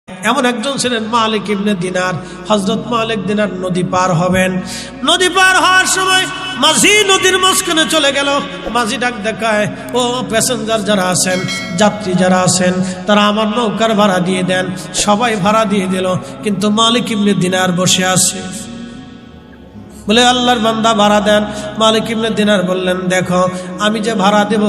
এমন একজন ছিলেন মালিক ইবনে দিনার। হযরত মালিক দিনার নদী পার হবেন। নদী পার হওয়ার সময় মাঝি নদীর মাঝখানে চলে গেল। মাঝি ডাক দেখায়, ও প্যাসেঞ্জার যারা আছেন, যাত্রী যারা আছেন, তারা আমার নৌকার ভাড়া দিয়ে দেন। সবাই ভাড়া দিয়ে দিল, কিন্তু মালিক ইবনে দিনার বসে আছে। বলে, আল্লাহর বান্দা ভাড়া দেন। মালিক ইবনে দিনার বললেন, দেখো আমি যে ভাড়া দেব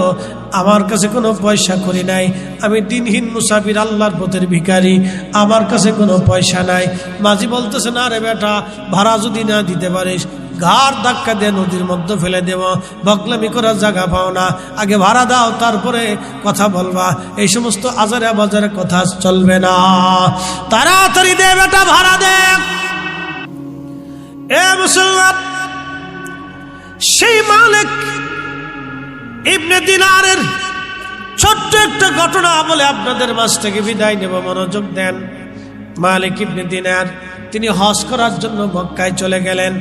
আমার কাছে কোনো পয়সা করি নাই, আমি দিনহীন মুসাফির, আল্লাহর পথের ভিখারি, আমার কাছে কোনো পয়সা নাই। মাঝি বলতেছে, না রে বেটা, ভাড়া যদি না দিতে পারিস ঘাড় ধাক্কা দিয়ে নদীর মধ্যে ফেলে দেব, বকলামি করার জায়গা পাও না, আগে ভাড়া দাও তারপরে কথা বলবা, এই সমস্ত আজারে বাজারে কথা চলবে না, তাড়াতাড়ি দে বেটা, ভাড়া দে। এ মুসলমান, সেই মালিক ইবনে দিনারের ছোট্ট একটা ঘটনা বলে আপনাদের মাঝ থেকে বিদায় নেব, মনোযোগ দেন। মালিক ইবনে দিনার তিনি হজ করার জন্য মক্কায় চলে গেলেন।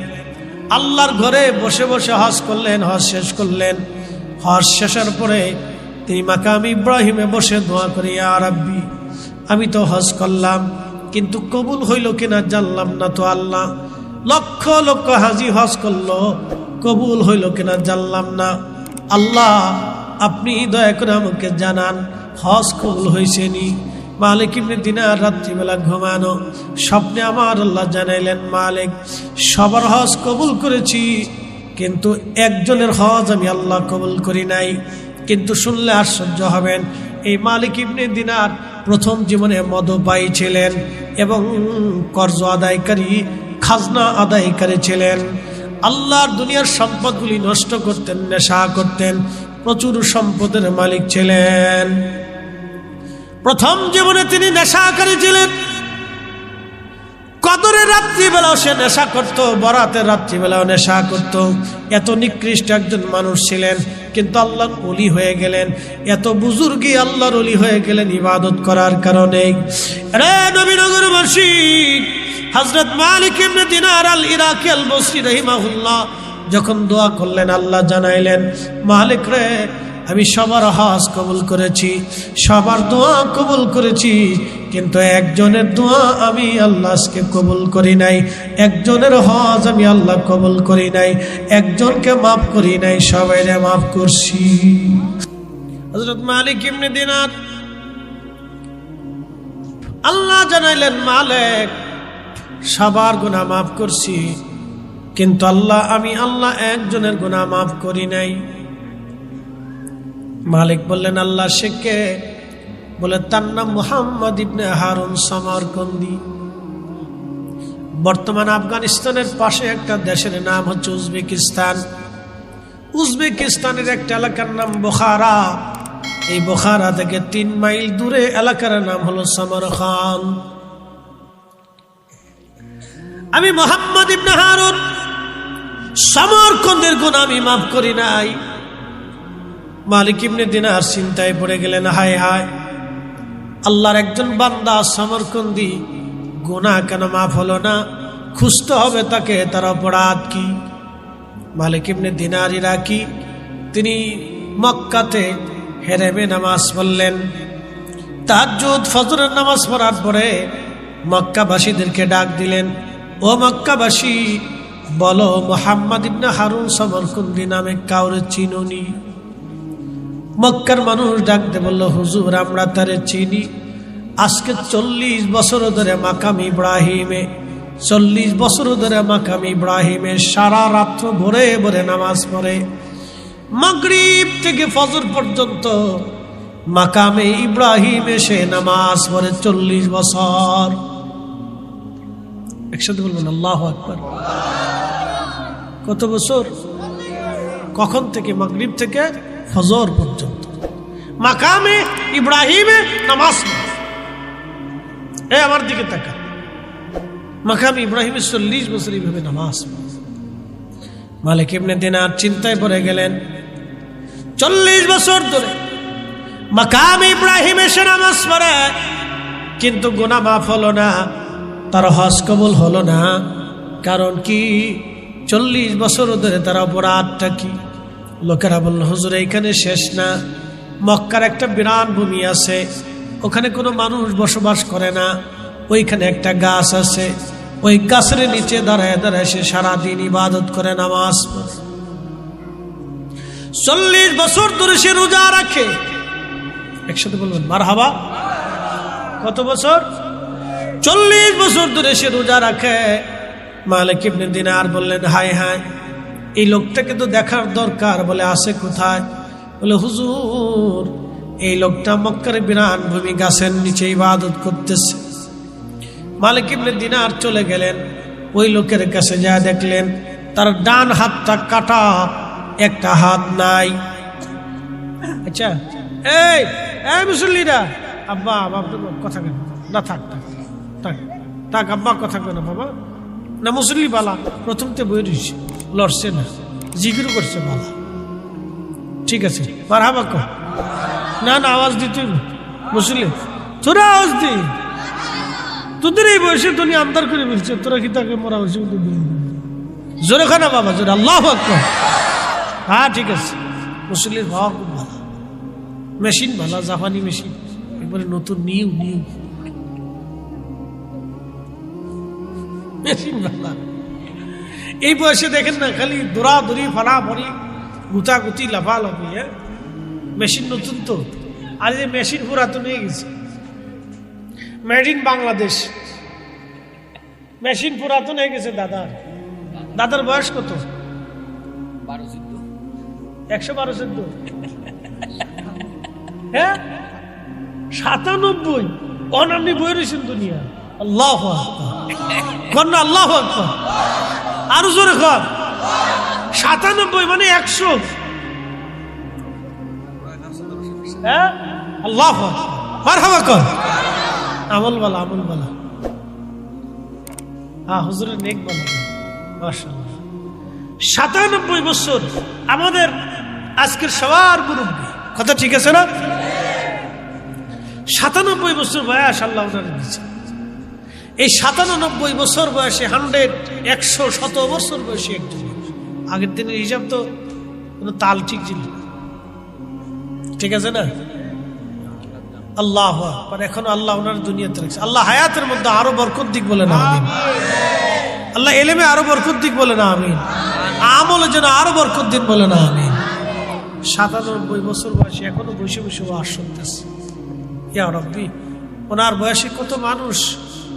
আল্লাহর ঘরে বসে বসে হজ করলেন, হজ শেষ করলেন। হজ শেষের পরে তিনি মাকাম ইব্রাহিমে বসে দোয়া করি, ইয়া রাব্বি, আমি তো হজ করলাম কিন্তু কবুল হইল কিনা জানলাম না তো আল্লাহ। লক্ষ লক্ষ হাজি হজ করলো, কবুল হইল কিনা জানলাম না। আল্লাহ আপনি দয়া করে আমাকে জানান হজ কবুল হয়েছে নি। মালিক ইবনে দিনার রাত্রিবেলা ঘুমানো, স্বপ্নে আমার আল্লাহ জানাইলেন, মালিক সবার হজ কবুল করেছি, কিন্তু একজনের হজ আমি আল্লাহ কবুল করি নাই। কিন্তু শুনলে আশ্চর্য হবেন, এই মালিক ইবনে দিনার প্রথম জীবনে মদপায়ী ছিলেন এবং কর্জ আদায়কারী, খাজনা আদায়কারী ছিলেন। আল্লাহর দুনিয়ার সম্পদগুলি নষ্ট করতেন, নেশা করতেন, প্রচুর সম্পদের মালিক ছিলেন। প্রথম জীবনে তিনি নেশাকারী ছিলেন। কদরের রাত্রিবেলাও সে নেশা করত, বরাতের রাত্রিবেলাও নেশা করত। এত নিকৃষ্ট একজন মানুষ ছিলেন, কিন্তু আল্লাহর ওলি হয়ে গেলেন। এত বুজুর্গি আল্লাহর ওলি হয়ে গেলেন ইবাদত করার কারণে। রে নবীনগরবাসী, হযরত মালিক ইবনে দিনার আল ইরাকি আল বসরি রাহিমাহুল্লাহ যখন দোয়া করলেন, আল্লাহ জানাইলেন, মালিক রে, আমি সবার হজ কবুল করেছি, সবার দোয়া কবুল করেছি, কিন্তু একজনের দোয়া আমি আল্লাহকে কবুল করি নাই, একজনের হজ আমি আল্লাহ কবুল করি নাই, একজনকে মাফ করি নাই, সবাইরে মাফ করছি। হযরত মালিক ইবনে দিনার আল্লাহ জানাইলেন, মালিক সবার গুনাহ মাফ করছি, কিন্তু আল্লাহ আমি আল্লাহ একজনের গুনাহ মাফ করি নাই। মালিক বললেন, আল্লাহ সে কে? বলে, তার নাম মুহাম্মদ ইবনে হারুন সামারকন্দি। বর্তমান আফগানিস্তানের পাশে একটা দেশের নাম হচ্ছে উজবেকিস্তান। উজবেকিস্তানের একটা এলাকার নাম বুখারা। এই বুখারা থেকে 3 মাইল দূরে এলাকার নাম হলো সামারখান। আমি মুহাম্মদ ইবনে হারুন সামারকন্দের গুনাহ আমি মাফ করি নাই। মালিক ইবনে দিনার চিন্তায় পড়ে গেলেন, হায় হায়, আল্লাহর একজন বান্দা সামারকন্দি, গুনাহ কেন মাফ হলো না? খুঁজতে হবে তাকে, তার অপরাধ কি। মালিক ইবনে দিনার ইরাকি তিনি মক্কাতে হেরেমে নামাজ পড়লেন। তাহাজ্জুদ ফজরের নামাজ পড়ার পরে মক্কাবাসীদেরকে ডাক দিলেন, ও মক্কাবাসী, বলো মুহাম্মদ ইবনে হারুন সামারকন্দি নামে কাউরে চিনুনি? মক্কার মানুষ ডাকতে বলল, হুজুর আমরা তারে চিনি। আজকে 40 বছর ধরে মাকাম ইব্রাহিমে, 40 বছর ধরে মাকাম ইব্রাহিমে সারা রাত্র ভোরে ভোরে নামাজ পড়ে। মাগরিব থেকে ফজর পর্যন্ত মাকামে ইব্রাহিমে সে নামাজ পড়ে 40 বছর। একসাথে বলবেন আল্লাহু আকবার। কত বছর? কখন থেকে? মাগরিব থেকে ফজর পর্যন্ত মাকামে ইব্রাহিমে নামাজ। আমার দিকে তাকা, মাকামে ইব্রাহিমে 40 বছর এইভাবে নামাজ। মালিক ইবনে দিনার চিন্তায় পড়ে গেলেন, 40 বছর ধরে মাকামে ইব্রাহিমে সে নামাজ পড়ে, কিন্তু গুনাহ মাফ হলো না, তার হজ কবুল হলো না। কারণ কি? 40 বছর ধরে তার অপরাধটা কি? লোকেরা বলল, হুজুর এইখানে শেষ না, মক্কার একটা বিরান ভূমি আছে, ওখানে কোনো মানুষ বসবাস করে না, ওইখানে একটা গাছ আছে, ওই গাছের নিচে দাঁড়ায় দাঁড়ায় সে সারাদিন ইবাদত করে, নামাজ পড়ে। 40 বছর ধরে সে রোজা রাখে। একসাথে বলবেন মারহাবা। কত বছর? 40 বছর ধরে সে রোজা রাখে। মালিক ইবনে দিনার বললেন, হায় হায়, এই লোকটাকে তো দেখার দরকার। বলে আছে কোথায়? বলে হুজুর, এই লোকটা মক্কার বিরান ভূমি গাছের নিচে ইবাদত করতেছে। মালিক ইবনে দিনার চলে গেলেন, ওই লোকের কাছে যা দেখলেন তার ডান হাতটা কাটা, একটা হাত নাই। আচ্ছা, এই মুসল্লিরা, আব্বা কথা কেন না? থাক থাক থাক থাক, আব্বা কথা কেন বাবা না? মুসল্লি বালা প্রথম তো বই রয়েছে, লড়ছে না, জিকির করছে বালা, ঠিক আছে মারহাবা কর। না না, আওয়াজ দিতে মুসল্লি, তোরা আওয়াজ দি, তোদের এই বয়সে তুমি আন্দার করে বলছে, তোরা কি তাকে মরা বলছে? জোরে খানা বাবা, জোরে আল্লাহু আকবার। হ্যাঁ ঠিক আছে, মুসল্লির ভাব খুব ভালো, মেশিন ভালো, জাপানি মেশিন, একবারে নতুন নিউ মেশিন ভালো। এই বয়সে দেখেন না, খালি দৌড়াদৌড়ি, ফাড়াফাড়ি, গুতাগুতি, লাফালাফি। হ্যাঁ, মেশিন নতুন তো, আর যে মেশিন পুরাতন হয়ে গেছে। মেড ইন বাংলাদেশ, মেশিন পুরাতন হয়ে গেছে। দাদার বয়স কত? 112 হ্যাঁ, 97 অনামনি বই রয়েছেন দুনিয়া। আল্লাহু আকবার, কর না আল্লাহু আকবার, আরো জোরে কর। 97 মানে 100। হ্যাঁ, আল্লাহু আকবার, মারহাবা কর। আমল বালা, আমল বালা। হ্যাঁ, হুজুরের নেক বালা, মাশাআল্লাহ। 97 বছর আমাদের আজকের সবার মুরব্বী, কথা ঠিক আছে না? 97 বছর বয়স আল্লাহ ওনার দিয়েছে। এই 97 বছর বয়সে 100 বছর বয়সে একজন। আগের দিনের হিসাব তো কোনো তাল ঠিক ছিল, ঠিক আছে না? আল্লাহ আকবার। এখন আল্লাহ ওনার দুনিয়াতে রাখছে। আল্লাহ হায়াতের মধ্যে আরো বরকত দিক, বলে না আমিন। আল্লাহ এলেমে আরো বরকত দিক, বলে না আমিন। আমলে যেন আরো বরকত দিন, বলে না আমিন। 97 বছর বয়সে এখনো বসে বসে ওয়াজ শুনতেছে। ইয়া রব্বি, ওনার বয়সে কত মানুষ,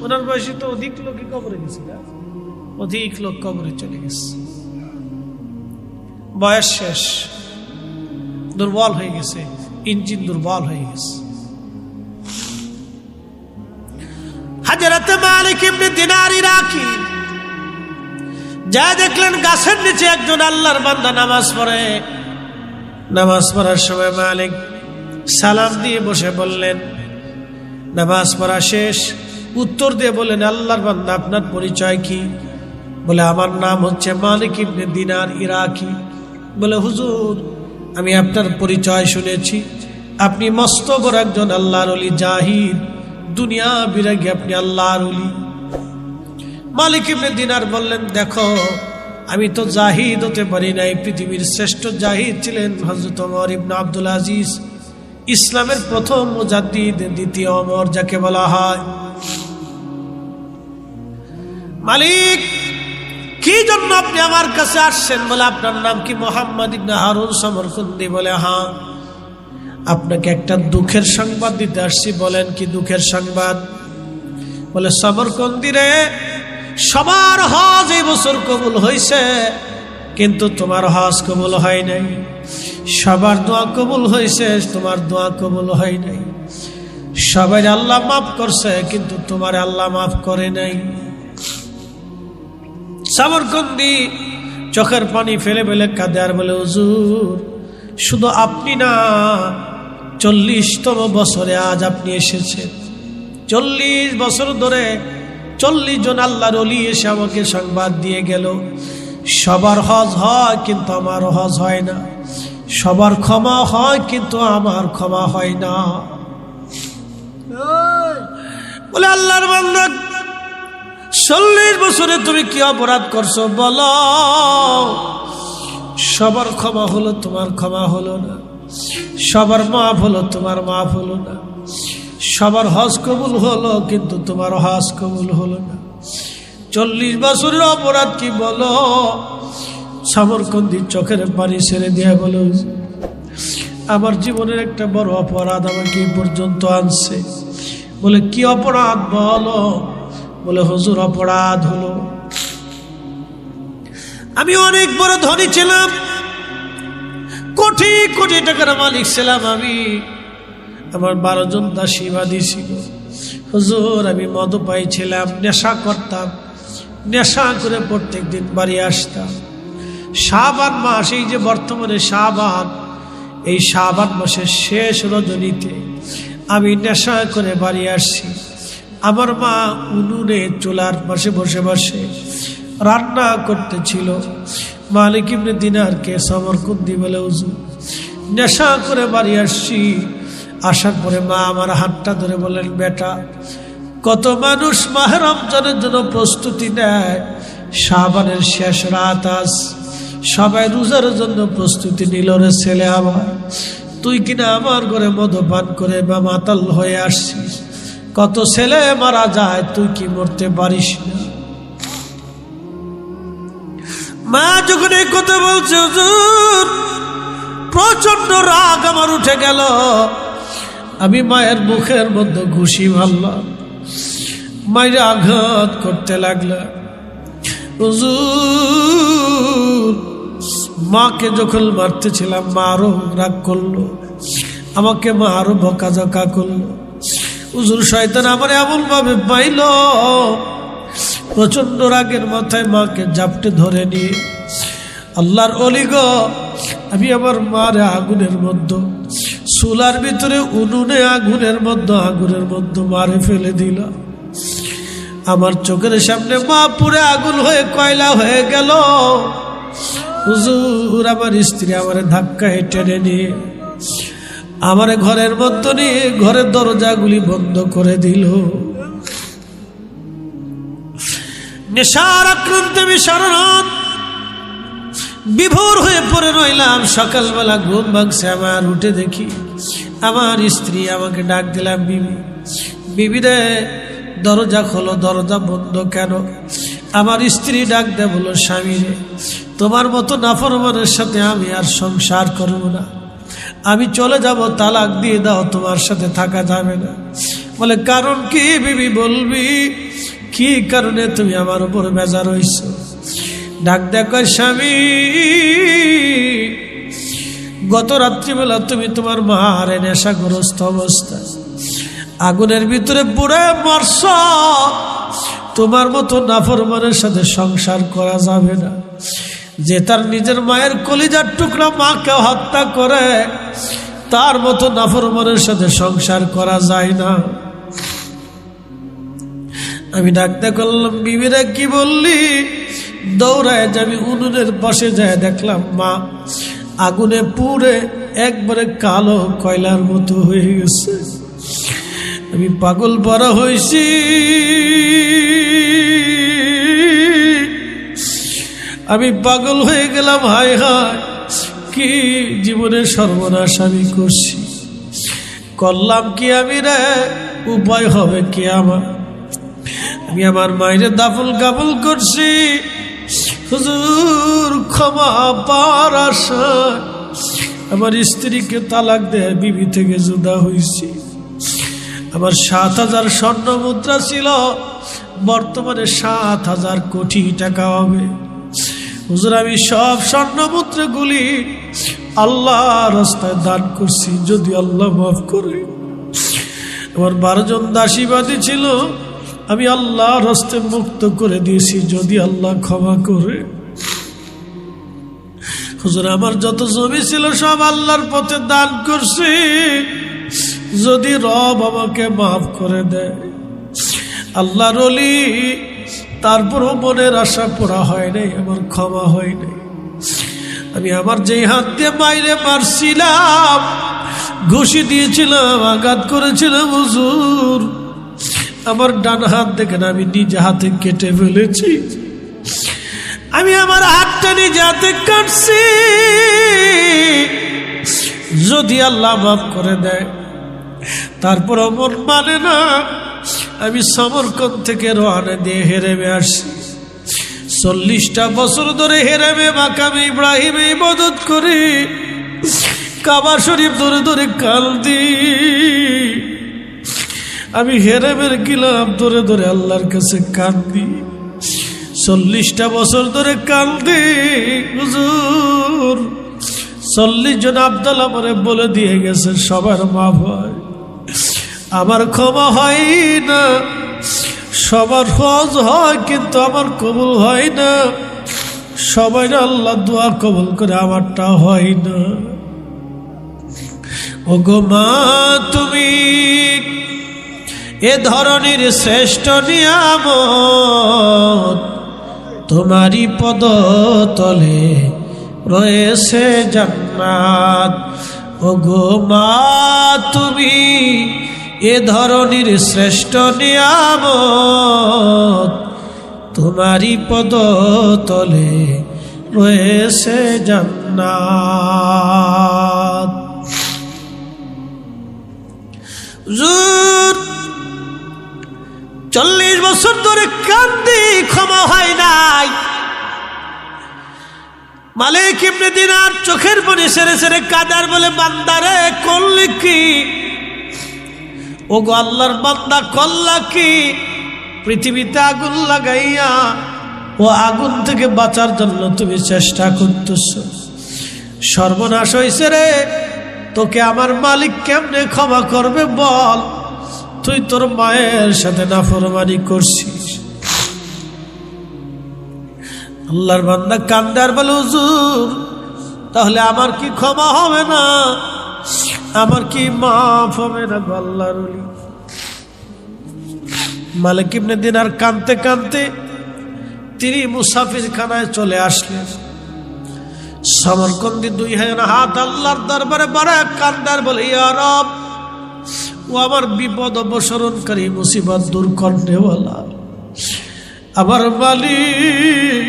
ওনার বয়সে তো অধিক লোকই কবরে গেছে, অধিক লোক কবরে চলে গেছে। বয়স শেষ, দুর্বল হয়ে গেছে, ইঞ্জিন দুর্বল হয়ে গেছে। হযরত মালিক ইবনে দিনার ইরাকি যা দেখলেন গাছের নিচে একজন আল্লাহর বান্দা নামাজ পড়ে। নামাজ পড়ার সময় মালিক সালাম দিয়ে বসে বললেন, নামাজ পড়া শেষ, উত্তর দিয়ে বলেন, আল্লাহর বান্দা আপনার পরিচয় কি? বলে, আমার নাম হচ্ছে মালিক ইবনে দিনার ইরাকি। বলে, হুজুর, আমি আপনার পরিচয় শুনেছি, আপনি মস্ত বড় একজন আল্লাহর ওলি, জাহিদ, দুনিয়া বিরাগী, আপনি আল্লাহর ওলি। মালিক ইবনে দিনার বললেন, দেখো, আমি তো জাহিদ হতে পারি নাই। পৃথিবীর শ্রেষ্ঠ জাহিদ ছিলেন হযরত ওমর ইবনে আব্দুল আজিজ, ইসলামের প্রথম মুজাদ্দিদ, দ্বিতীয় ওমর যাকে বলা হয়। মালিক, কি জন্য আপনি আমার কাছে আসছেন? বলে, আপনার নাম কি মুহাম্মদ ইবনে হারুন সমরকন্দি? বলে, হ্যাঁ। আপনাকে একটা দুঃখের সংবাদ দিতে আসছি। বলেন, কি দুঃখের সংবাদ? বলে, সমরকন্দি রে, সবার হজ এই বছর কবুল হয়েছে, কিন্তু তোমার হজ কবুল হয় নাই। সবার দোয়া কবুল হয়েছে, তোমার দোয়া কবুল হয় নাই। সবাই আল্লাহ মাফ করছে, কিন্তু তোমার আল্লাহ মাফ করে নাই। সমরকন্দি চোখের পানি ফেলে ফেলে কাঁদে আর বলে, হুজুর, শুধু আপনি না, 40তম বছরে আজ আপনি এসেছেন। 40 বছর ধরে 40 জন আল্লাহর ওলি এসে আমাকে সংবাদ দিয়ে গেল, সবার হজ হয় কিন্তু আমার হজ হয় না, সবার ক্ষমা হয় কিন্তু আমার ক্ষমা হয় না। বলে, আল্লাহর বান্দা, 40 বছরে তুমি কি অপরাধ করছো বলো? সবার ক্ষমা হলো, তোমার ক্ষমা হলো না। সবার মাফ হলো, তোমার মাফ হলো না। সবার হজ কবুল হলো, কিন্তু তোমার হজ কবুল হলো না। 40 বছরের অপরাধ কি বলো? সামরকন্দির চোখের পানি ছেড়ে দিয়ে বলো, আমার জীবনের একটা বড় অপরাধ আমাকে এই পর্যন্ত আনছে। বলে কি অপরাধ বলো? বলে হুজুর অপরাধ হলো আমি অনেক বড় ধনী ছিলাম, কোটি কোটি টাকার মালিক ছিলাম আমি। আমার 12 জন দাসীবাদী ছিল। হুজুর আমি মদপায়ী ছিলাম, নেশা করতাম, নেশা করে প্রত্যেক দিন বাড়ি আসতাম। শাবান মাস, এই যে বর্তমানে শাবান, এই শাবান মাসের শেষ রজনীতে আমি নেশা করে বাড়ি আসছি। আমার মা উনুনে চুলার পাশে বসে বসে রান্না করতেছিল। মালিক ইবনে দিনারকে সামরকন্দি বলে, হুজুর নেশা করে বাড়ি আসছি। আসার পরে মা আমার হাতটা ধরে বললেন, বেটা, কত মানুষ মাহে রমজানের জন্য প্রস্তুতি নেয়, শাবানের শেষ রাত আজ, সবাই রোজার জন্য প্রস্তুতি নিল রে ছেলে আমার, তুই কিনা আমার ঘরে মদ্যপান করে বা মাতাল হয়ে আসছিস। কত ছেলে মারা যায়, তুই কি মরতে পারিস না? মা যখন এই কথা বলছে, হুজুর প্রচন্ড রাগ আমার উঠে গেল। আমি মায়ের মুখের মধ্যে ঘুষি মারলাম, মায়ের আঘাত করতে লাগলাম। হুজুর মাকে যখন মারতেছিলাম, মা আরো রাগ করলো, আমাকে মা আরো বকাঝকা করলো। হুজুর শয়তান আমার এমন ভাবে পাইল, প্রচন্ড রাগের মাথায় মাকে জাপটে ধরে নিয়ে, আল্লাহর ওলি গো, আমি আমার মারে আগুনের মধ্যে, চুলার ভিতরে উনুনে আগুনের মধ্যে মারে ফেলে দিলাম। আমার চোখের সামনে মা পুরে আগুন হয়ে কয়লা হয়ে গেল। হুজুর আমার স্ত্রী আমারে ধাক্কায় টেনে নিয়ে আমারে ঘরের মধ্যে নিয়ে ঘরের দরজাগুলি বন্ধ করে দিল। নেশার আক্রান্তে বিশারদ বিভোর হয়ে পড়ে রইলাম। সকালবেলা ঘুম ভাঙছে আমার, উঠে দেখি আমার স্ত্রী আমাকে ডাক দিলাম, বিবি, বিবি রে দরজা খোলো, দরজা বন্ধ কেন? আমার স্ত্রী ডাক দে বলো, স্বামী রে, তোমার মতো নাফরমানের সাথে আমি আর সংসার করব না, আমি চলে যাব, তালাক দিয়ে দাও, তোমার সাথে থাকা যাবে না। বলে কারণ কি বিবি, বলবি কি কারণে তুমি আমার উপর বেজার হইছ? ডাক দেখো, স্বামী গত রাত্রিবেলা তুমি তোমার মারে নেশাগ্রস্ত অবস্থায় আগুনের ভিতরে পুড়ে মরছ, তোমার মতো নাফরমানের সাথে সংসার করা যাবে না। যে তার নিজের মায়ের কলিজার টুকরা মাকে হত্যা করে, তার মতো নাফরমানের সাথে সংসার করা যায় না। আমি ডাকতে করলাম, বিবিরা কি বললি? দৌড়ায় যাবি উনুনের পাশে যায় দেখলাম মা আগুনে পুড়ে একবারে কালো কয়লার মতো হয়ে গেছে। আমি পাগল পারা হয়েছি, আমি পাগল হয়ে গেলাম। হায় হায়, কি জীবনের সর্বনাশ আমি করছি, করলাম কি আমি রে? উপায় হবে কি আমার? আমি আমার মায়ের দাফল কাবুল করছি। হুজুর ক্ষমা পাওয়ার আশায় আমার স্ত্রীকে তালাক দেয় বিবি থেকে জুদা হয়েছি। আমার 7,000 স্বর্ণ মুদ্রা ছিল, বর্তমানে 7,000 কোটি টাকা হবে। হুজুর আমি সব স্বর্ণ মুদ্রাগুলি আল্লাহ রাস্তায় দান করছি, যদি আল্লাহ মাফ করে। আমার 12 জন দাসীবাদী ছিল, আমি আল্লাহর হস্তে মুক্ত করে দিয়েছি, যদি আল্লাহ ক্ষমা করে। হুজুর আমার যত জমি ছিল সব আল্লাহর পথে দান করছি, যদি রব আমাকে মাফ করে দেয়। আল্লাহর ওলি, তারপরও মনের আশা পুরা হয় নাই, আমার ক্ষমা হয় নাই। আমি আমার যেই হাত দিয়ে বাইরে মারছিলাম, ঘুষি দিয়েছিলাম, আঘাত করেছিলাম, হুজুর আমার ডান হাত দেখেন আমি নিজে হাতে কেটে ফেলেছি। আমি আমার হাতটা নিজে হাতে কাটছি, যদি আল্লাহ মাফ করে দেয় তারপর মন মানে না, আমি সমরকন্দ থেকে রওনা দিয়ে হেরেমে আসি। 40টা বছর ধরে হেরেমে মাকামে ইব্রাহিমে ইবাদত করি, কাবা শরীফ ধরে ধরে কান্দি। আমি হেরেমের গিলাফ ধরে ধরে আল্লাহর কাছে কান্দি। 40টা বছর ধরে কান্দি। হুজুর 40 জন আব্দুল আমারে বলে দিয়ে গেছে সবার মাফ হয়, আমার ক্ষমা হয় না। সবার হজ হয় কিন্তু আমার কবুল হয় না। সবাই আল্লাহ দোয়া কবুল করে, আমারটা হয় না। ও গো মা, তুমি এ ধরনের শ্রেষ্ঠ নিয়ামত, তোমারই পদতলে রয়েছে জান্নাত। ও গো মা, তুমি এ ধরনের শ্রেষ্ঠ নিয়ামত, তোমারই পদতলে রয়েছে জান্নাত। হুজুর 40 বছর ধরে কান্দি, ক্ষমা হয় নাই। মালিক ইবনে দিনার চোখের পানি সেরে সেরে কাদার বলে, বান্দারে করলি কি? ও গো আল্লাহর বান্দা, করলা কি? পৃথিবীতে আগুন লাগাইয়া ও আগুন থেকে বাঁচার জন্য তুমি চেষ্টা করতেছ। সর্বনাশ হয়েছে রে, তোকে আমার মালিক কেমনে ক্ষমা করবে বল? তুই তোর মায়ের সাথে নাফরমানি করছিস। আল্লাহর বান্দা কান্দার বলে, হুজুর তাহলে আমার কি ক্ষমা হবে না? আমার কি মাফ হবে না? আল্লাহর ওলি মালিক ইবনে দিনার কাঁদতে কাঁদতে তিনি মুসাফির খানায় চলে আসলেন। সমরকন্দি 2 হাত আল্লাহর দরবারে বাড়ায় কান্দার বলে, ইয়া রব, ও আমার বিপদ অবসরণকারী, মুসিবত দূর করনেওয়ালা আমার মালিক,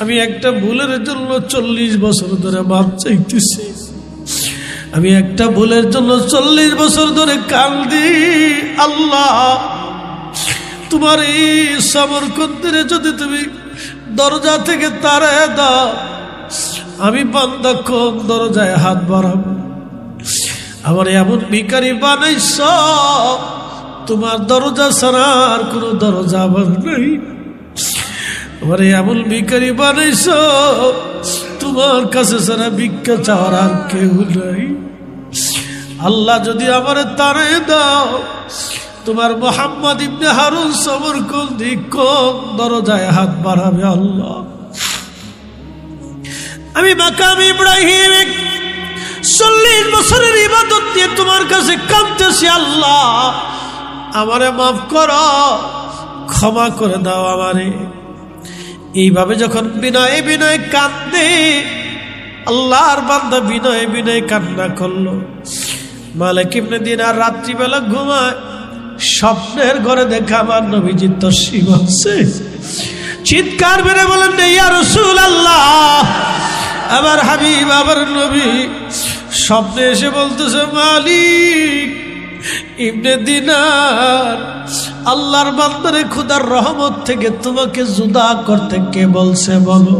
আমি একটা ভুলের জন্য 40 বছর ধরে মাপ চাইতেছি। আমি একটা ভুলের জন্য 40 বছর ধরে কান্দি। আল্লাহ, তোমার এই সমরকন্দের যদি তুমি দরজা থেকে তাড়ায় দাও, আমি বান্দা কোন দরজায় হাত বাড়াবো? আমার এমন ভিখারি বানাইছ, তোমার দরজা ছাড়া আর কোনো দরজা আমার নাই। আমার এমন ভিখারি বানাইছ, তোমার কাছে ছাড়া ভিক্ষা চাওয়ার আর কেউ নাই। আল্লাহ, যদি আমার তাড়ায় দাও, তোমার মুহাম্মদ ইবনে হারুন সমরকন্দি কোন দরজায় হাত বাড়াবে? আল্লাহ, আমি মাকাম ইব্রাহিম 40 বছরের ইবাদত দিয়ে তোমার কাছে কাঁদতেছি। আল্লাহ, আমারে মাফ করো, ক্ষমা করে দাও আমারে। এইভাবে যখন বিনয়ে বিনয়ে কাঁদে, আল্লাহর বান্দা বিনয়ে বিনয়ে কান্না করলো। মালিক ইবনে দিনার রাত্রিবেলা ঘুমায়, স্বপ্নের ঘরে দেখা আমার নবীজি তশরিফ আনছে। চিৎকার মেরে বলেন, ইয়া রাসূলুল্লাহ, আমার হাবিব, আমার নবী স্বপ্নে এসে বলতেছে, মালিক ইবনে দিনার আল্লাহর বান্দারে খোদার রহমত থেকে তোমাকে জুদা করতে কে বলছে বলো?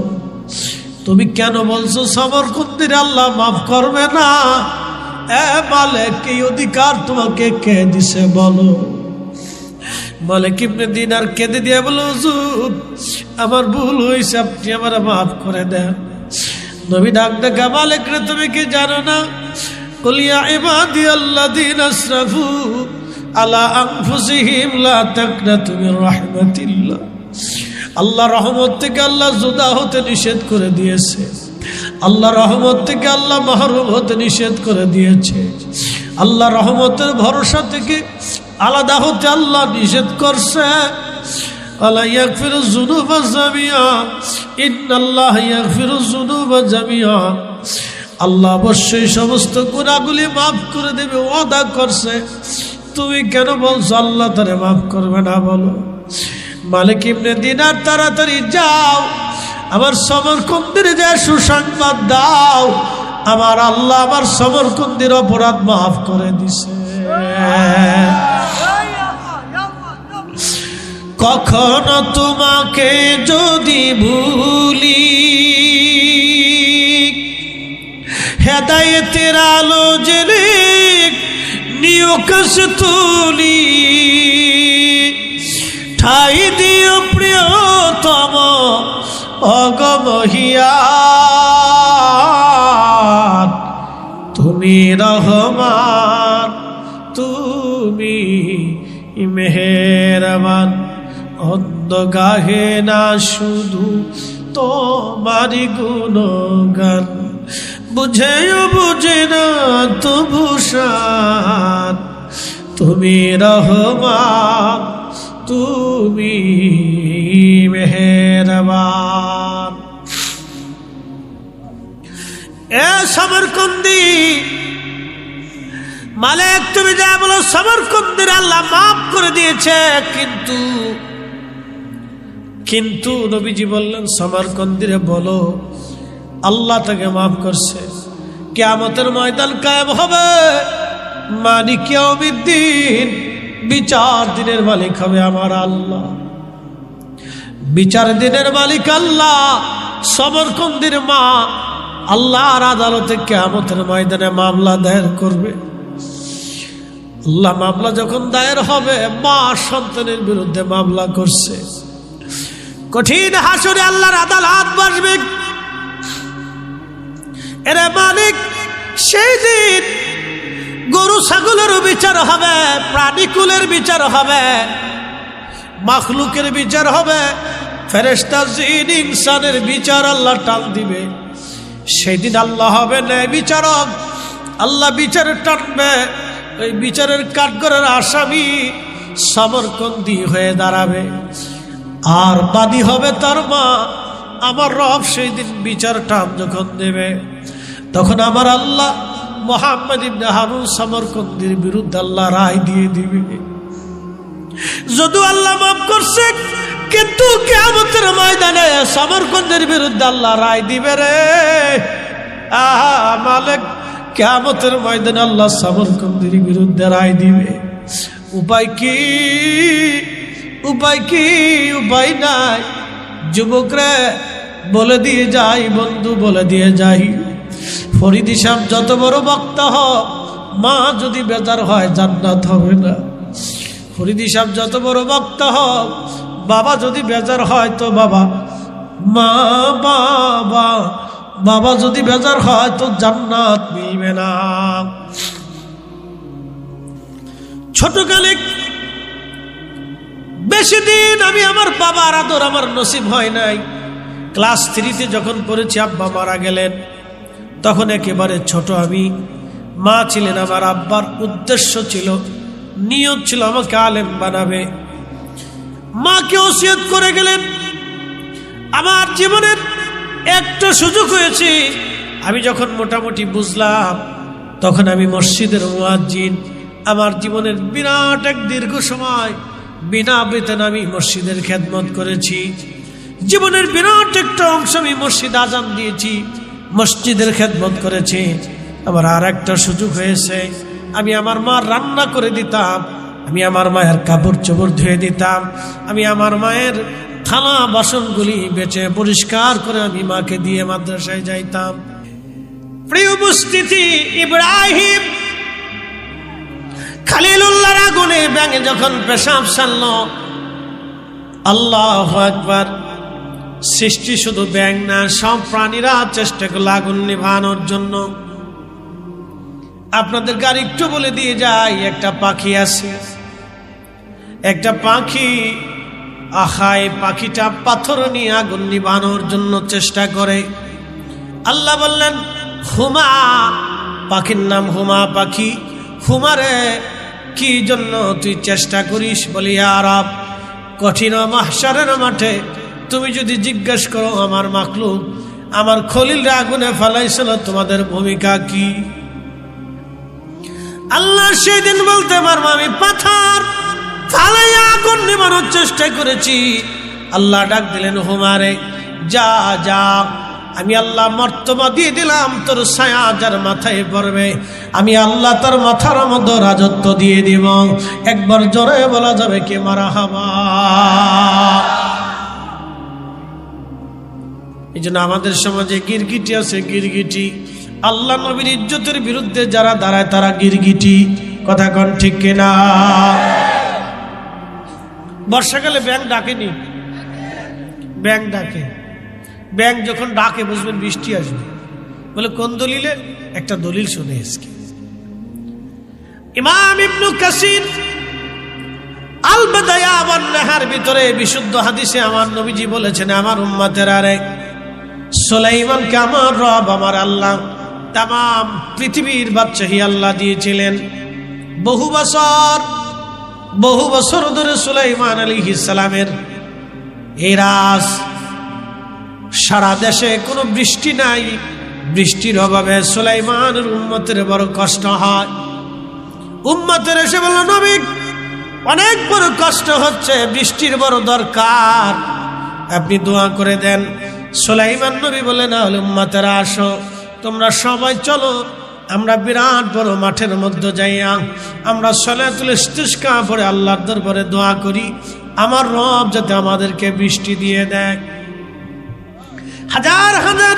তুমি কেন বলছো সমরকন্দির আল্লাহ মাফ করবে না? এ মালিক, এই অধিকার তোমাকে কে দিছে বলো? মালিক ইবনে দিনার কেঁদে দিয়ে বলো, হুজুর আমার ভুল হয়েছে, আপনি আমার মাফ করে দেন। নবী ডাক দেখা, মালিক রে, তুমি কি জানো না? কুল ইয়া ইবাদিয়াল্লাযীনা আসরাফু আলা আনফুসিহিম লা তাকনাতু মির রাহমাতিল্লাহ। আল্লাহ রহমত থেকে আল্লাহ জুদা হতে নিষেধ করে দিয়েছে। আল্লাহ রহমত থেকে আল্লাহ মাহরুম হতে নিষেধ করে দিয়েছে। আল্লাহ রহমতের ভরসা থেকে আলাদা হতে আল্লাহ নিষেধ করছে। আলা ইয়াগফিরু যুনুবা জামিআ, ইন্নাল্লাহ ইয়াগফিরু যুনুবা জামিআ। আল্লাহ অবশ্যই সমস্ত গুনাহগুলি মাফ করে দেবে, ওয়াদা করছে। তুমি কেন বলছো আল্লাহ তারে মাফ করবে না বলো? মালিক ইবনে দিনার, তাড়াতাড়ি যাও, আমার সমরকন্দির যে সুসংবাদ দাও, আমার আল্লাহ আমার সমরকন্দির অপরাধ মাফ করে দিছে। কখনো তোমাকে যদি ভুলি, হেদায়েতের আলো জেলে নিও কাছে তুলি, ঠাই দিও প্রিয়তম অগমহিয়ান, তুমি রহমান, তুমি মেহেরবান। অন্ধ গাহে না শুধু তোমারি গুণগান, বুঝেও বুঝে না তবু শান, তুমি রহমান, তুমি মেহেরবান। এ সমরকন্দি মালিক, তুমি যা বলো সমরকন্দির আল্লাহ মাফ করে দিয়েছে, কিন্তু নবীজি বললেন সমরকন্দিরে বলো আল্লাহ তাকে মাফ করছে। কিয়ামতের ময়দান কায়েম হবে, মালিক ইয়াউমিদ্দিন, বিচার দিনের মালিক হবে আমার আল্লাহ। বিচার দিনের মালিক আল্লাহ। সমরকন্দির মা আল্লাহর আদালতে কিয়ামতের ময়দানে মামলা দায়ের করবে। আল্লাহ মামলা যখন দায়ের হবে, মা সন্তানের বিরুদ্ধে মামলা করছে, কঠিন হাসরে আল্লাহর আদালত বসবে। এরে মালিক, সেই দিন গরু ছাগলের বিচার হবে, প্রাণীকুলের বিচার হবে, মাখলুকের বিচার হবে, ফেরেশতা জিন ইনসানের বিচার আল্লাহ টান দিবে। সেই দিন আল্লাহ হবে ন্যায় বিচারক। আল্লাহ বিচারে টানবে, ওই বিচারের কাঠগড়ের আসামি সমরকন্দি হয়ে দাঁড়াবে, আর বাদী হবে তার মা। আমার রব সেই দিন বিচার টান যখন দেবে, তখন আমার আল্লাহ মুহাম্মদ ইবনে হারুন সমরকন্দির বিরুদ্ধে আল্লাহ রায় দিয়ে দিবে। যদিও আল্লাহ মাফ করছে, কিন্তু কিয়ামতের ময়দানে সমরকন্দির বিরুদ্ধে আল্লাহ রায় দিবে রে। আহা মালিক, কিয়ামতের ময়দানে আল্লাহ সমরকন্দির বিরুদ্ধে রায় দিবে। উপায় কি? উপায় কি? উপায় নাই। যুবকরে বলে দিয়ে যাই, বন্ধু বলে দিয়ে যাই, ফরিদি সাহেব যত বড় বক্তা হোক, মা যদি বেজার হয় জান্নাত হবে না। ফরিদি সাহেব যত বড় বক্তা হোক, বাবা যদি বেজার হয় তো বাবা, মা বাবা, বাবা যদি বেজার হয় তো জান্নাত মিলবে না। ছোটকালে বেশি দিন আমি আমার বাবার আদর আমার নসিব হয় নাই। ক্লাস 3-তে যখন পড়েছি আব্বা মারা গেলেন, তখন একেবারে ছোট আমি। মা ছিলেন আমার আব্বার উদ্দেশ্য ছিল, নিয়ত ছিল আমাকে আলেম বানাবে। মাকে ওসিয়ত করে গেলেন। আমার জীবনের একটা সুযোগ হয়েছে, আমি যখন মোটামুটি বুঝলাম, তখন আমি মসজিদের মুয়াজ্জিন। আমার জীবনের বিরাট এক দীর্ঘ সময় বিনা বেতন আমি মসজিদের খেদমত করেছি। জীবনের বিরাট একটা অংশ আমি মসজিদ আজান দিয়েছি, মসজিদের খেদমত করেছি। আমার আর একটা সুযোগ হয়েছে, আমি আমার মা রান্না করে দিতাম, আমি আমার মায়ের কাপড় চোপড় ধুয়ে দিতাম, আমি আমার মায়ের থালা বাসনগুলি বেচে পরিষ্কার করে আমি মাকে দিয়ে মাদ্রাসায় যাইতাম। প্রিয় উপস্থিতি, ইব্রাহিম খলিলুল্লাহর আগুনে ব্যাঙে যখন পেশাব সারল, আল্লাহু আকবার, সৃষ্টি শুধু ব্যাঙ না, সব প্রাণীরা চেষ্টা করল আগুন নিভানোর জন্য। আপনাদের গাড়ি একটু বলে দিয়ে যাই, একটা পাখি আছে, একটা পাখি, আহাই পাখিটা পাথর নিয়ে আগুন নিভানোর জন্য চেষ্টা করে। আল্লাহ বললেন হুমা, পাখির নাম হুমা পাখি। হুমারে কি জন্য তুই চেষ্টা করিস? বলি আরব, কঠিন মাহশারের মাঠে তুমি যদি জিজ্ঞেস করো আমার মাখলুক, আমার খলিলরা আগুনে ফেলাইছিল, তোমাদের ভূমিকা কি? আল্লাহ সেই দিন বলতে পারবো আমি পাথর ফালাই আগুন নিভানোর চেষ্টা করেছি। আল্লাহ ডাক দিলেন হুমারে, যা যা আমি আল্লাহ মর্তবা দিয়ে দিলাম, তোর ছায়া যার মাথায় পড়বে আমি আল্লাহ তার মাথার মধ্যে রাজত্ব দিয়ে দিব। একবার জোরে বলা যাবে কে মারহাবা। এই জন্য আমাদের সমাজে গিরগিটি আছে, গিরগিটি। আল্লাহ নবীর ইজ্জতের বিরুদ্ধে যারা দাঁড়ায় তারা গিরগিটি। কথা কন ঠিক কিনা? বর্ষাকালে ব্যাঙ ডাকেনি? ব্যাঙ ডাকে। ব্যাঙ যখন ডাকে বুঝবেন বৃষ্টি আসবে। বলে কোন দলিলে? একটা দলিল শুনে আজকে ইমাম ইবনে কাসির আল বাদায়া ওয়ান নাহার ভিতরে বিশুদ্ধ হাদিসে আমার নবীজি বলেছেন, আমার উম্মতেরা রে, সুলাইমানকে আমার রব আমার আল্লাহ তামাম পৃথিবীর বাদশাহী আল্লাহ দিয়েছিলেন। বহু বছর ধরে সুলাইমান আলাইহিস সালামের এই রাজ। সারা দেশে কোনো বৃষ্টি নাই, বৃষ্টির অভাবে সুলাইমানের উম্মতের বড় কষ্ট হয়। উম্মতের এসে বলল, নবী অনেক বড় কষ্ট হচ্ছে, বৃষ্টির বড় দরকার, আপনি দোয়া করে দেন। সুলাইমান নবী বলে, না হলে উম্মতেরা আসো, তোমরা সবাই চলো, আমরা বিরাট বড় মাঠের মধ্যে যাইয়া আমরা সালাতুল ইস্তিসকা পড়ে আল্লাহর দরবারে দোয়া করি, আমার রব যাতে আমাদেরকে বৃষ্টি দিয়ে দেয়। হাজার হাজার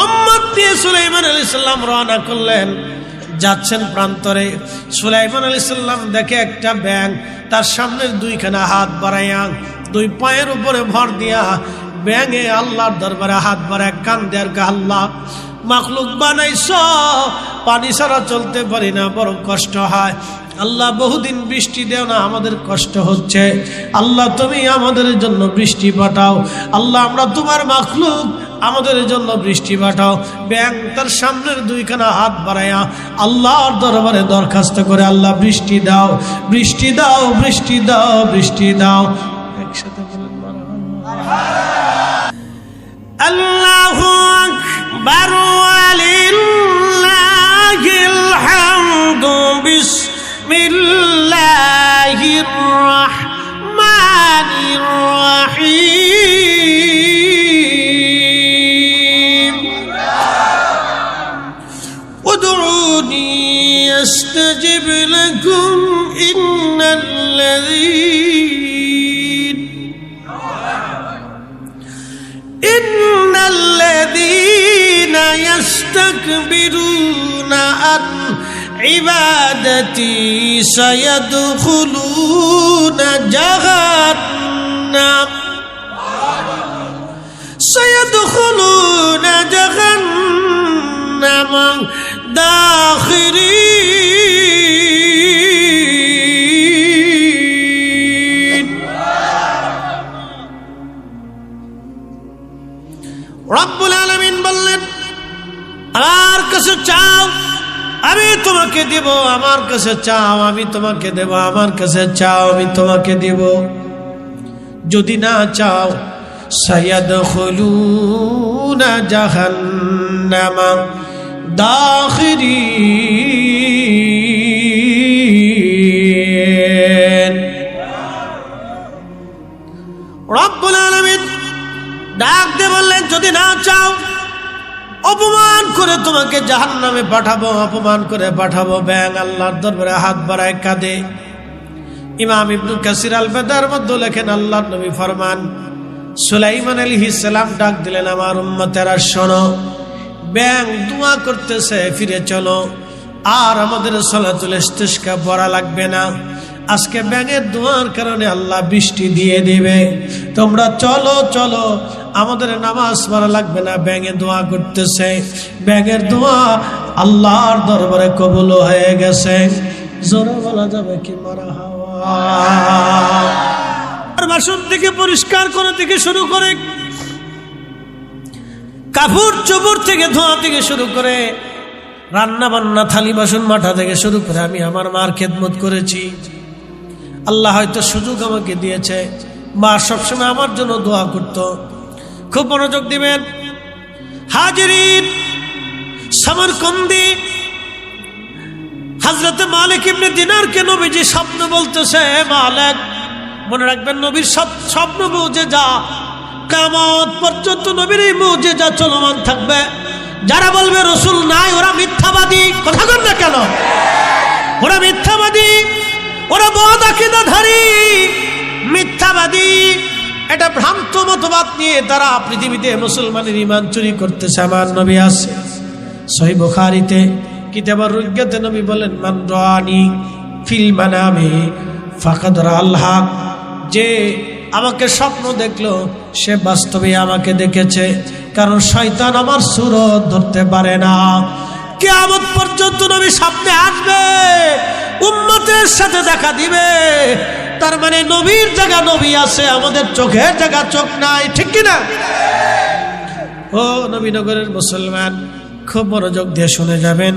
উম্মত নিয়ে সুলাইমান আলাইহিস সালাম রওনা করলেন। যাচ্ছেন প্রান্তরে, সুলাইমান আলাইহিস সালাম দেখে একটা ব্যাঙ তার সামনের দুইখানা হাত বাড়াইয়া দুই পায়ের উপরে ভর দিয়া ব্যাঙে আল্লাহর দরবারে হাত বাড়ায় কান্দে আর আল্লাহ মাখলুক বানাইছ, পানি ছাড়া চলতে পারি না, বড় কষ্ট হয়। আল্লাহ বহুদিন বৃষ্টি দেও না, আমাদের কষ্ট হচ্ছে, আল্লাহ তুমি আমাদের জন্য বৃষ্টি পাঠাও। আল্লাহ আমরা তোমার মাখলুক, আমাদের জন্য বৃষ্টি পাঠাও। ব্যাঙ তার সামনের দুইখানা হাত বাড়াইয়া আল্লাহর দরবারে দরখাস্ত করে, আল্লাহ বৃষ্টি দাও, বৃষ্টি দাও, বৃষ্টি দাও, বৃষ্টি দাও। একসাথে বলেন আল্লাহু আকবার ওয়ালিল্লাহিল হামদু বিসমিল্লাহির রাহমানির রাহিম উদউনি আস্তাজিব লাকুম ইন্নাল্লাযীনা ইয়াস্তাকবিরুনা আন ইবাদাতি সায়াদখুলুনা জাহান্নাম দাখিরিন। রব্বুল আলামিন বললেন, আমার কাছে চাও আমি তোমাকে দেব, আমার কাছে চাও আমি তোমাকে দেব, আমার কাছে চাও আমি তোমাকে দেব। যদি না চাও সায়াদখুলুনা জাহান্নামা দাখিরিন। রব্বুল আলামিন ডাক দিয়ে বললেন, যদি না চাও অপমান করে তোমাকে জাহান্নামে পাঠাবো, অপমান করে পাঠাবো। ব্যাঙ আল্লাহর দরবারে হাত বাড়ায় কাঁদে। ইমাম ইবনে কাসির আল বাদার মধ্যে লেখেন, আল্লাহর নবী ফরমান, সুলাইমান আলাইহিস সালাম ডাক দিলেন, আমার উম্মতেরা শোনো, ব্যাঙ দোয়া করতেছে, ফিরে চলো, আর আমাদের সালাতুল ইস্তিসকা পড়া লাগবে না। আজকে ব্যাঙের দোয়ার কারণে আল্লাহ বৃষ্টি দিয়ে দিবে, তোমরা চলো চলো, আমাদের নামাজ পড়া লাগবে না। ব্যাঙে দোয়া করতেছে, ব্যাঙের দোয়া আল্লাহর দরবারে কবুল হয়ে গেছে। জোরে বলা যাবে কি মারহাবা। আর বাসন থেকে পরিষ্কার করা থেকে শুরু করে, কাপড় চোপড় থেকে ধোয়া থেকে শুরু করে, রান্না বান্না থালি বাসন মাঠা থেকে শুরু করে আমি আমার মার খেদমত করেছি। আল্লাহ হয়তো সুযোগ আমাকে দিয়েছে, মা সবসময় আমার জন্য দোয়া করত। খুব মনোযোগ দিবেন হাজিরিন। সামরকন্দি হযরত মালিক ইবনে দিনারকে নবীজি স্বপ্ন বলতেছে, মালিক মনে রাখবেন নবীর স্বপ্ন বুঝে যা, কিয়ামত পর্যন্ত নবীর এই মুজিজা চলমান থাকবে। যারা বলবে রাসূল নাই ওরা মিথ্যাবাদী। কথা বল না কেন? ওরা মিথ্যাবাদী, ওরা বদ আকীদাধারী মিথ্যাবাদী। এটা ভ্রান্ত মতবাদ নিয়ে তারা পৃথিবীতে মুসলমানের ঈমান চুরি করতেছে। আমার নবী আছে সহিহ বুখারীতে কিতাবুর রুগ্যাতে নবী বলেন, মান রানি ফিল মানামি ফাকাদ রাআল হক। যে আমাকে স্বপ্ন দেখলো সে বাস্তবে আমাকে দেখেছে, কারণ শয়তান আমার সুরত ধরতে পারে না। কিয়ামত পর্যন্ত নবী স্বপ্নে আসবে, উম্মতের সাথে দেখা দিবে। তার মানে নবীর জায়গা নবী আছে, আমাদের চোখের জায়গা চোখ নাই। ঠিক কিনা? ও নবীনগরের মুসলমান, খুব মনোযোগ দিয়ে শুনে যাবেন।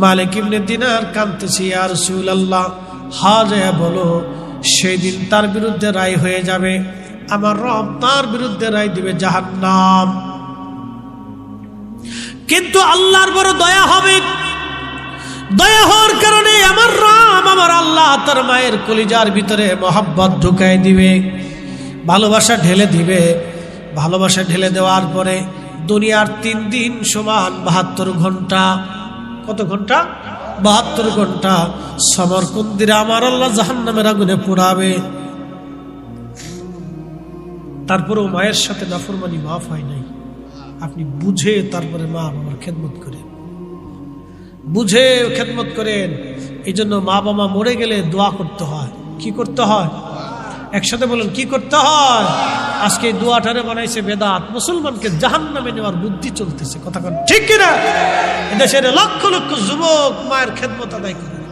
মালিক ইবনে দিনার কাঁদতেছি, ইয়া রাসূলুল্লাহ হাজে বলো, সেই দিন তার বিরুদ্ধে রায় হয়ে যাবে, আমার রব তার বিরুদ্ধে রায় দিবে জাহান্নাম। কিন্তু আল্লাহর বড় দয়া হবে, দয়া হওয়ার কারণে আমার রব আমার আল্লাহ তার মায়ের কলিজার ভিতরে মহব্বত ঢুকাই দিবে, ভালোবাসা ঢেলে দিবে। ভালোবাসা ঢেলে দেওয়ার পরে দুনিয়ার 3 দিন সমান 72 ঘন্টা। কত ঘন্টা? 72 ঘন্টা সমরকুন্দিরে আমার আল্লাহ জাহান্নামের আগুনে পোড়াবে। তারপরেও মায়ের সাথে নাফরমানি মাফ হয় নাই। আপনি বুঝে তারপরে মা বাবার খেদমত করেন, বুঝে খেদমত করেন। এই জন্য মা বাবা মরে গেলে দোয়া করতে হয়। কি করতে হয়? একসাথে বলুন, কি করতে হয়? আজকে এই দোয়াটারে বানাইছে বেদাত, মুসলমানকে জাহান্নামে নেওয়ার বুদ্ধি চলতেছে। কথা ঠিক কিনা? এদেশের লক্ষ লক্ষ যুবক মায়ের খেদমত আদায় করে।